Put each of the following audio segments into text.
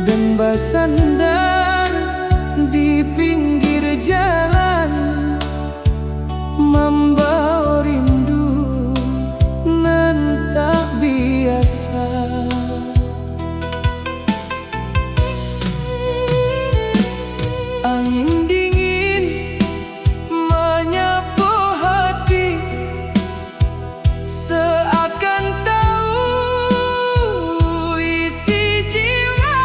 dan bersandar di pinggir jalan, membawa rindu nan tak biasa. Angin dingin menyapu hati, seakan tahu isi jiwa.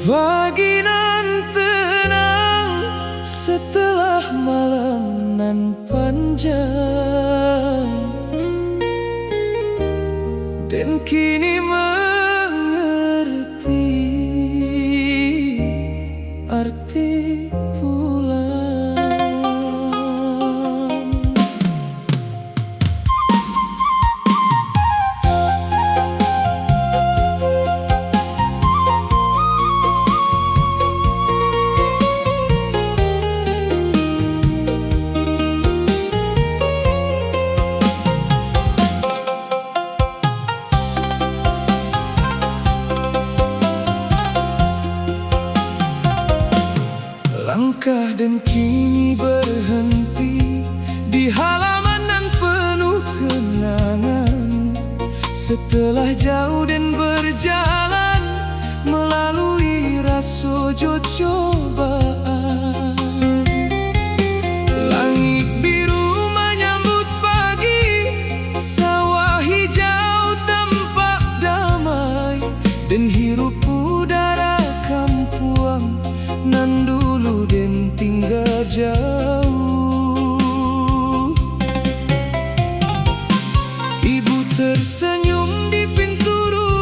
Pagi nan tenang setelah malam nan panjang, dan kini mengerti arti pulang. Langkah dan kini berhenti di halaman nan penuh kenangan. Setelah jauh dan berjalan melalui rasojo cobaan, langit biru menyambut pagi, sawah hijau tampak damai, dan hirup udara kampuang nan dulu den tinggal jauh. Ibu tersenyum di pintu rumah,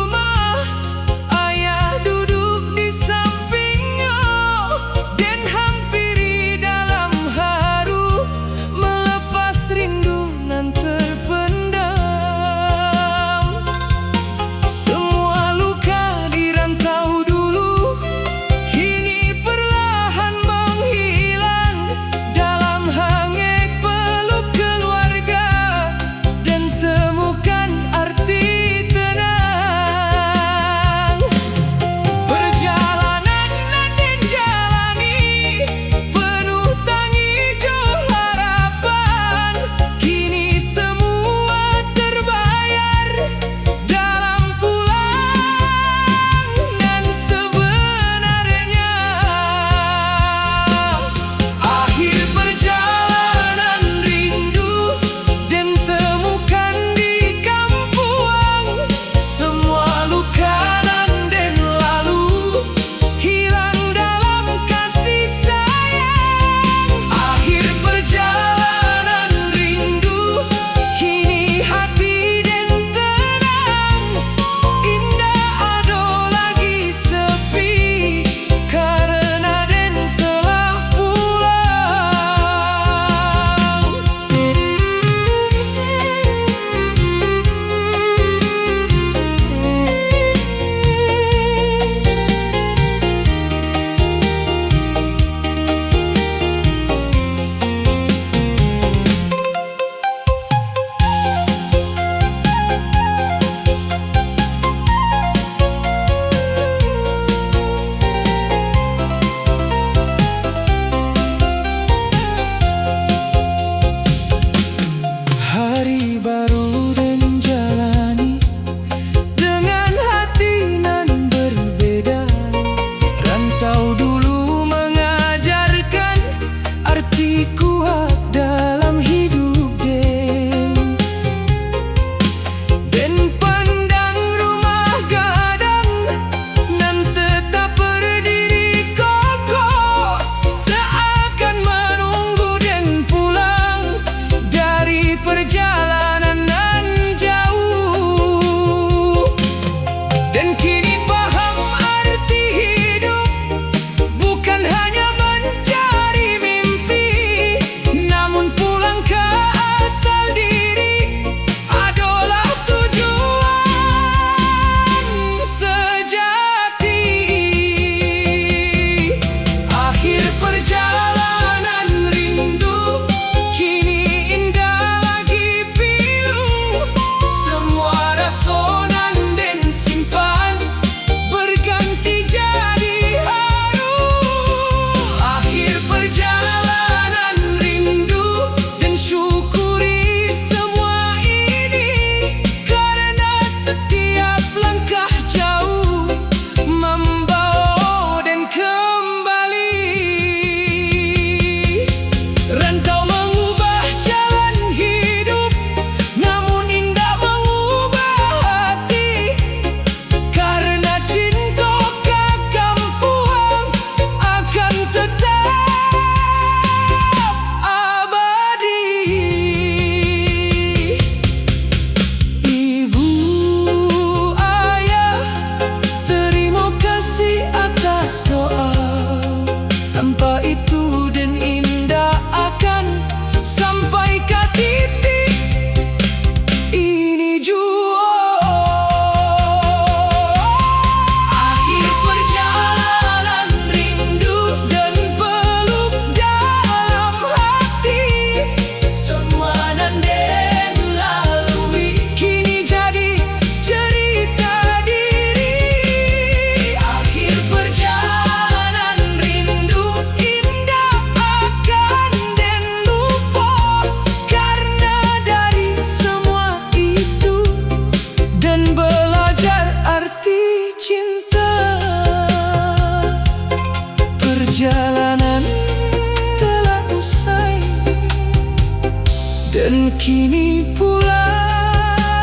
Dan kini pulang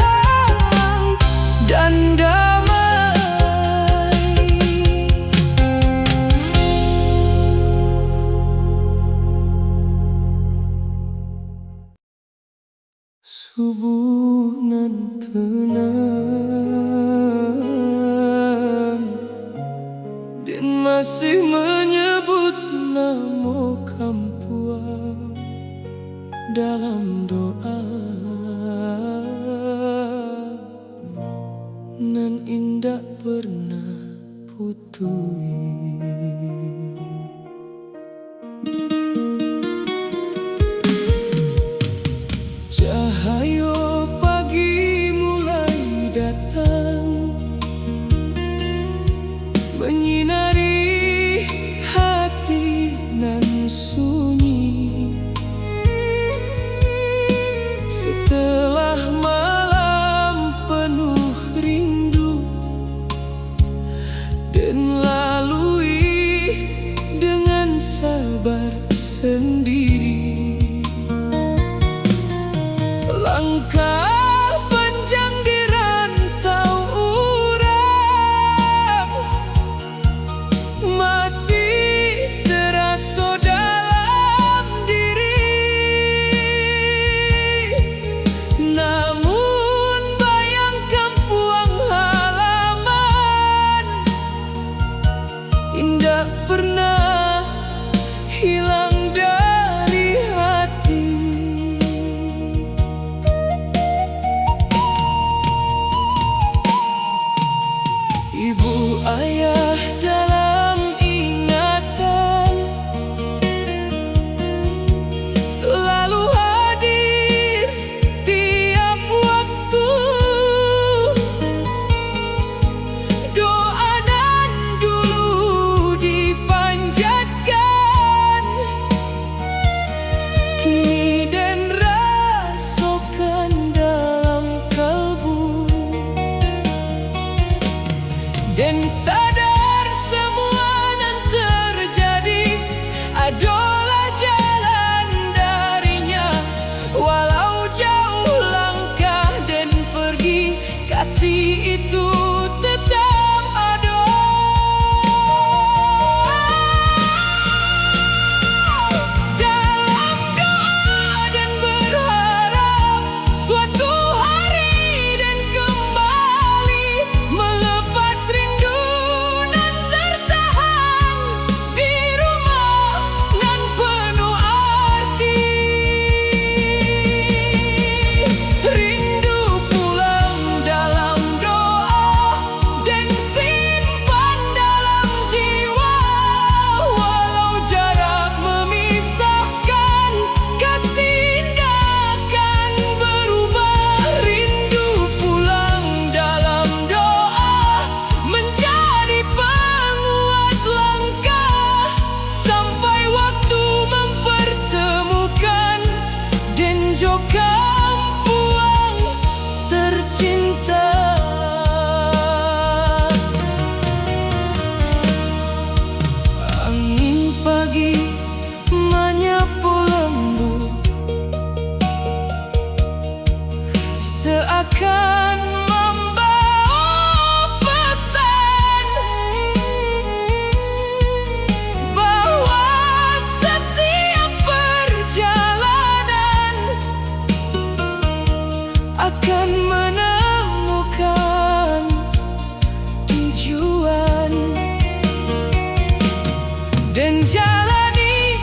dan damai. Subuh nan tenang dan masih menyebut nama kampuang dalam doa nan indah pernah putui. Cahaya pagi mulai datang menyinari hati nan sunyi. Setelah malam penuh rindu dan lalui dengan sabar sendiri. Langkah panjang di rantau urang masih terasa dalam diri. Namun bayang kampuang halaman indah pernah hilang dari hati. Ibu ayah dalam ingatan selalu hadir tiap waktu. Doa dan dulu dipanjatkan, kini dan rasakan dalam kalbu. Dan sadar semua yang terjadi adalah jalan darinya. Walau jauh langkah dan pergi, kasih itu tetap ada. Dalam doa dan berharap suatu hari dan kembali melepas rindu nan tertahan di rumah nan penuh arti. Rindu pulang dalam doa dan simpan dalam jiwa. Walau jarak memisahkan, kasih indah akan berubah. Rindu pulang dalam doa menjadi penguat langkah sampai waktu mempertemukan dan juga kampuang tercinta. Angin pagi menyapu lembut seakan membawa pesan bahwa setiap perjalanan akan menemukan tujuan. Dan jalani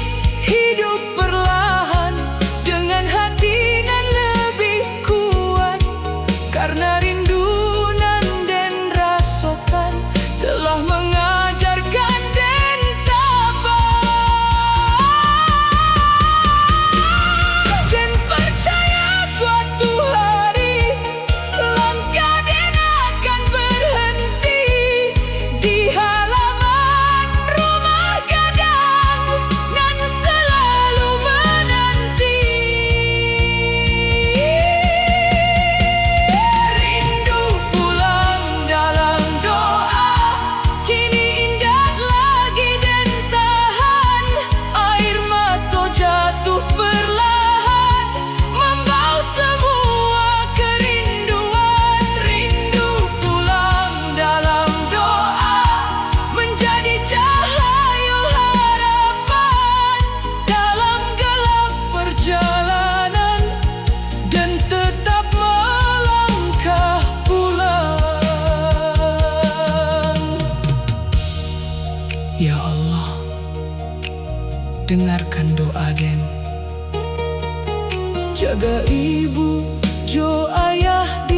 hidup perlahan dengan hati yang lebih kuat. Karena dengarkan doa Den. Jaga ibu, Jo ayah di